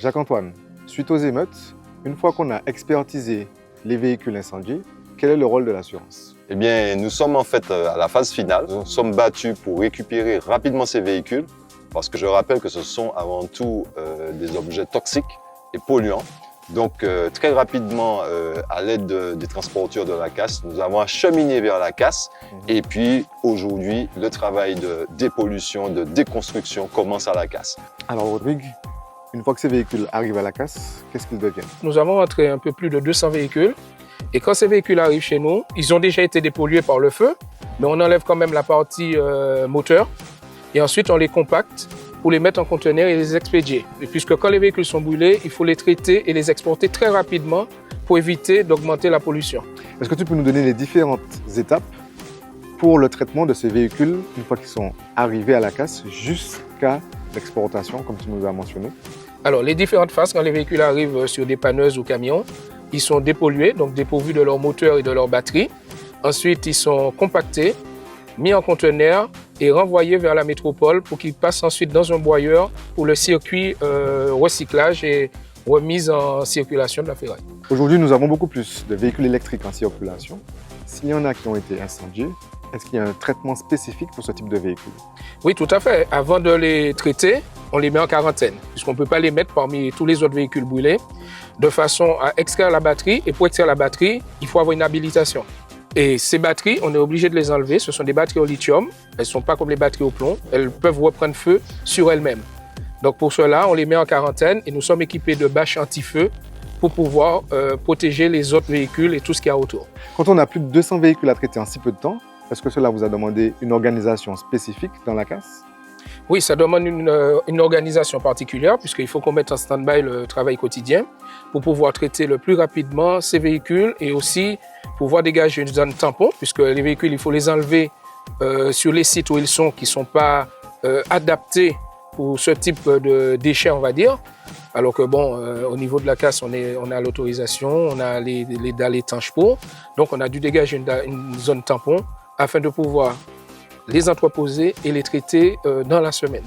Jacques-Antoine, suite aux émeutes, une fois qu'on a expertisé les véhicules incendiés, quel est le rôle de l'assurance? Eh bien, nous sommes en fait à la phase finale. Nous sommes battus pour récupérer rapidement ces véhicules parce que je rappelle que ce sont avant tout des objets toxiques et polluants. Donc, très rapidement, à l'aide des transporteurs de la casse, nous avons acheminé vers la casse. Et puis, aujourd'hui, le travail de dépollution, de déconstruction commence à la casse. Alors, Rodrigue, une fois que ces véhicules arrivent à la casse, qu'est-ce qu'ils deviennent? Nous avons rentré un peu plus de 200 véhicules. Et quand ces véhicules arrivent chez nous, ils ont déjà été dépollués par le feu, mais on enlève quand même la partie moteur. Et ensuite, on les compacte pour les mettre en conteneur et les expédier. Et puisque quand les véhicules sont brûlés, il faut les traiter et les exporter très rapidement pour éviter d'augmenter la pollution. Est-ce que tu peux nous donner les différentes étapes pour le traitement de ces véhicules une fois qu'ils sont arrivés à la casse jusqu'à l'exportation, comme tu nous as mentionné? Alors, les différentes phases, quand les véhicules arrivent sur des panneuses ou camions, ils sont dépollués, donc dépourvus de leur moteur et de leur batterie. Ensuite, ils sont compactés, mis en conteneur et renvoyés vers la métropole pour qu'ils passent ensuite dans un broyeur pour le circuit recyclage et remise en circulation de la ferraille. Aujourd'hui, nous avons beaucoup plus de véhicules électriques en circulation. S'il y en a qui ont été incendiés, est-ce qu'il y a un traitement spécifique pour ce type de véhicule? Oui, tout à fait. Avant de les traiter, on les met en quarantaine, puisqu'on ne peut pas les mettre parmi tous les autres véhicules brûlés, de façon à extraire la batterie. Et pour extraire la batterie, il faut avoir une habilitation. Et ces batteries, on est obligé de les enlever. Ce sont des batteries au lithium. Elles ne sont pas comme les batteries au plomb. Elles peuvent reprendre feu sur elles-mêmes. Donc pour cela, on les met en quarantaine et nous sommes équipés de bâches anti-feu pour pouvoir protéger les autres véhicules et tout ce qu'il y a autour. Quand on a plus de 200 véhicules à traiter en si peu de temps, est-ce que cela vous a demandé une organisation spécifique dans la casse? Oui, ça demande une organisation particulière puisqu'il faut qu'on mette en stand-by le travail quotidien pour pouvoir traiter le plus rapidement ces véhicules et aussi pouvoir dégager une zone tampon puisque les véhicules, il faut les enlever sur les sites où ils sont qui ne sont pas adaptés pour ce type de déchets, on va dire. Alors que bon, au niveau de la casse, on a l'autorisation, on a les dalles étanches pour. Donc on a dû dégager une zone tampon afin de pouvoir les entreposer et les traiter dans la semaine.